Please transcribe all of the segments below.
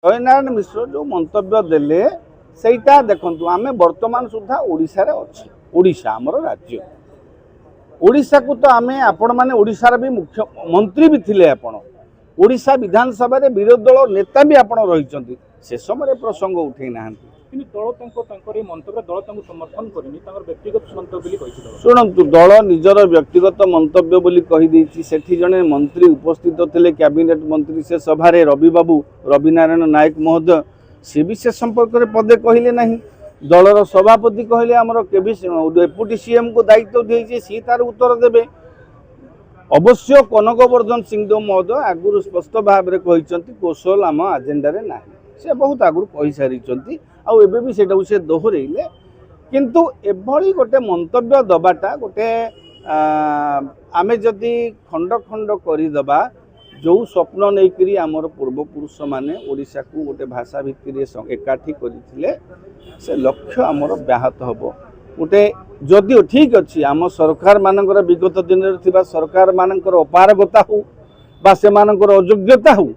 जयनारायण मिश्र जो मंतव्य देले सेटा देखंतु आमे वर्तमान सुधा ओडिसा रे अछि। ओडिशा हमर राज्य। ओडिशा को तो आमे आपण माने ओडिशा रे भी मुख्यमंत्री भी थिले आपण। ओडिशा विधानसभा रे विरोधी दल नेता भी आपण रहिचंती। से समय प्रसंग उठै नाहंती। किंतु दल तांको मंतव्य दल तांको समर्थन करिनि तांकर व्यक्तिगत मंतव्य बोली कहिछि। सुनंतु दल निजर व्यक्तिगत मंतव्य बोली कहि दैछि। सेठी जने मंत्री उपस्थित थिले कैबिनेट मंत्री से सभा रे रवि बाबू रवि नारायण नायक महोदय से भी से संपर्क में पदे कहले नहीं। दलर सभापति कहले आमर केबी डेपुटी सीएम को दायित्व दिए सी तार उत्तर देबे। अवश्य कनकवर्धन सिंहदेव महोदय आगुरी स्पष्ट भाव में कहते कौशल आम आजेंडा रे नाही। से बहुत आगुरी कहि सारी आउ एबे भी सेटा से दोहरेइले। किंतु एभली गोटे मंतव्य दबाटा गोटे आमे जदि खंड खंड करदबा जो स्वप्न नहीं आमर पूर्वपुरुष माने ओडिशा को गोटे भाषा भित्ति एकाठी करथिले से लक्ष्य आमर व्याहत हबो। गोटे जदिओ ठीक अच्छी आम सरकार मानकर विगत दिन में सरकार मानकर अपारगता हो बा से मानकर अयोग्यता हो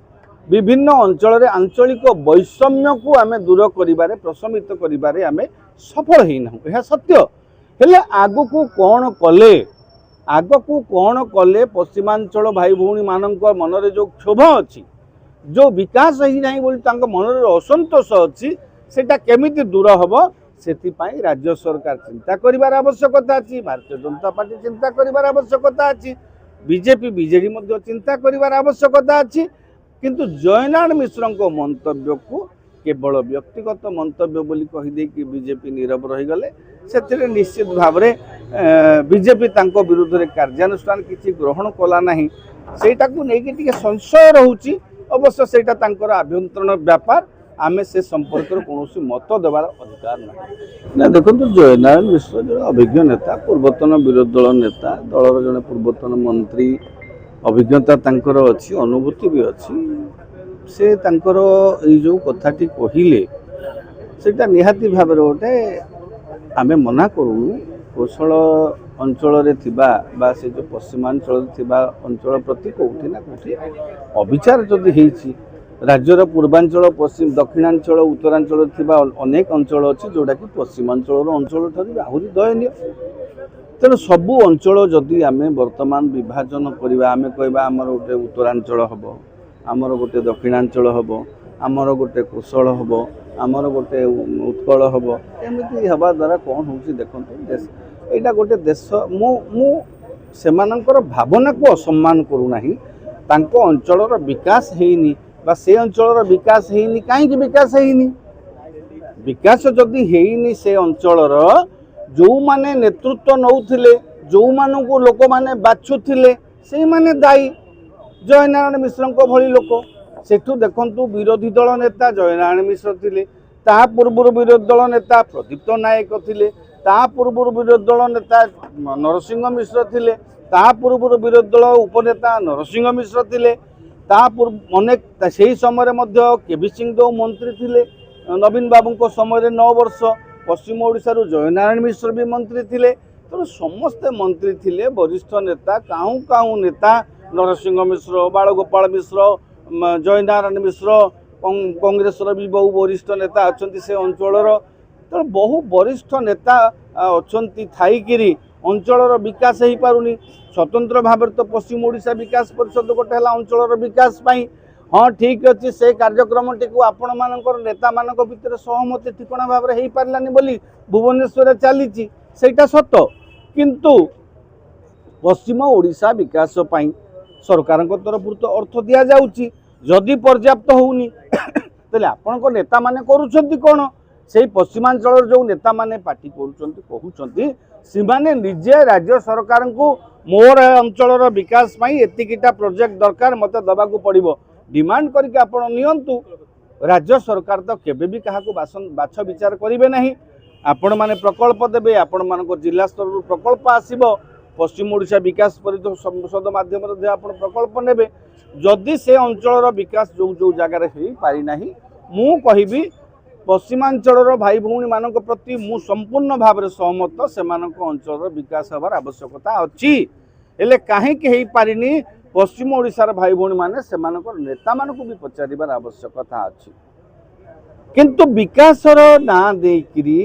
विभिन्न अंचल रे आंचलिक वैषम्य को आमे दूर करिबारे प्रशमित करिबारे आमे सफल हेना। यह सत्य हेले आगु को कौन कले आगकू कौन कले पश्चिमांचल भाई भौणी मानक मनरे जो क्षोभ अच्छी जो विकास ही नहीं बोली तांको मनरे असंतोष अच्छी सेटा केमिति दूर हबो सेतिपाई राज्य सरकार चिंता करिबार आवश्यकता अच्छी। भारतीय जनता पार्टी चिंता करिबार आवश्यकता अच्छी। बीजेपी बीजेडी मध्य चिंता करिबार आवश्यकता अच्छी। किंतु जयनारायण मिश्र मंतव्य को केवल व्यक्तिगत मंतव्य बोली कहीदे कि बीजेपी नीरव रहीगले से निश्चित भाव में बीजेपी तांको विरुद्ध रे कार्यानुष्ठान किसी ग्रहण कला नहीं। सेटा को लेकिन टिके संशय रहउची। अवश्य सेटा तांकर आभ्यंतरण व्यापार आमे से संपर्क कौन मत देवार अधिकार ना। देखो जयनारायण मिश्र जो अभिज्ञ नेता पूर्वतन विरोधी दल नेता दलर जने पूर्वतन मंत्री अभिज्ञता तांकर अच्छी अनुभूति भी अच्छी। से तांकर ये जो कथाटी कहले सेटा निहाती भाव में गोटे आमे मना करूँ कौशल अंचल रे थिबा बा से जो पश्चिमांचल थिबा अंचल प्रति कोठी ना कोठी अविचार जदि हेछि राज्यर पूर्वांचल पश्चिम दक्षिणांचल उत्तरांचल थिबा अनेक अंचल अच्छी जोटा कि पश्चिमांचल अंचल ठाରୁ आहुरी दयनीय। तेणु सबू अंचल जदि आमे वर्तमान विभाजन करवा आमे कहबा आमर गोटे उत्तरांचल हबो आमर गोटे दक्षिणांचल हबो आमर गोटे कौशल हबो आमर गोटे उत्कल हबो एमिति हवा द्वारा कौन होउछि देखंतु देश एटा गोटे देश मु सेमानंकर भावना को असम्मान करू नाही। तांको अंचलर विकास हेइनी बा से अंचलर विकास हेइनी काहेकि विकास हेइनी विकास जदि हेइनी से अंचलर जो माने नेतृत्व नौथिले जो मानकु लोक माने बाछुथिले से माने दायी जयनारायण मिश्र भली लोक। सेठू देखंतु विरोधी दल नेता जयनारायण मिश्र थिले ता पूर्व विरोधी दल नेता प्रदीप्त नायक थिले ता पूर्व विरोधी दल नेता नरसिंह मिश्र थिले ता पूर्व विरोधी दल उपनेता नरसिंह मिश्र थिले ता पूर्व अनेक से समय मध्य केबी सिंहदेव मंत्री थिले नवीन बाबू समय 9 वर्ष पश्चिम ओडिशा रु जयनारायण मिश्र भी मंत्री थिले। तो समस्ते मंत्री थिले वरिष्ठ नेता काहू काहू नेता नरसिंह मिश्र बालगोपाल मिश्र जयनारायण मिश्र कांग्रेस भी बहु वरिष्ठ नेता अच्छा से अंचलर। तो बहु वरिष्ठ नेता अच्छा थी अंचलर विकास हो पारुनी स्वतंत्र भाव तो पश्चिम ओडिशा विकास परिषद गोटे अंचलर विकास पाई हाँ ठीक अच्छे से कार्यक्रम टी आपण मानकर नेता मानक भितर सहमति ठिकणा भाव में हो पारानी बोली भुवनेश्वर चली सेटा सत। किंतु पश्चिम ओडिशा विकास पाई सरकार तरफ तो अर्थ दि जाउची जदि पर्याप्त होउनी तेले आपनको नेता माने करूछंती कोन से पश्चिमांचल जो नेता माने पार्टी करूछंती कहउछंती सिमाने निजे राज्य सरकार को मोर अंचलर विकास पाई एतिकिटा प्रोजेक्ट दरकार मते दबा को पड़िबो डिमांड करके आपण नियंतु। राज्य सरकार तो केबे भी काहा को बाछ विचार करिवे नहीं। आपण माने प्रकल्प देबे आपण मानको जिला स्तर रु प्रकल्प आसीबो पश्चिम ओडिशा विकास परिषद माध्यम रे आपण प्रकल्प नेबे जदि से अंचलर विकास जो जो जगार हो पारि नाही मु कहिबी पश्चिमांचल भाई भौणी मानक प्रति मु संपूर्ण भाव में सहमत से अंचल विकास हबार आवश्यकता अच्छी हेले काहेकि हो पारिनी पश्चिम ओडिशार भाई भौणी माने से नेता मानक भी पचारिबार आवश्यकता अच्छी। କିନ୍ତୁ ବିକାଶର ନାଁ ଦେଇକିରି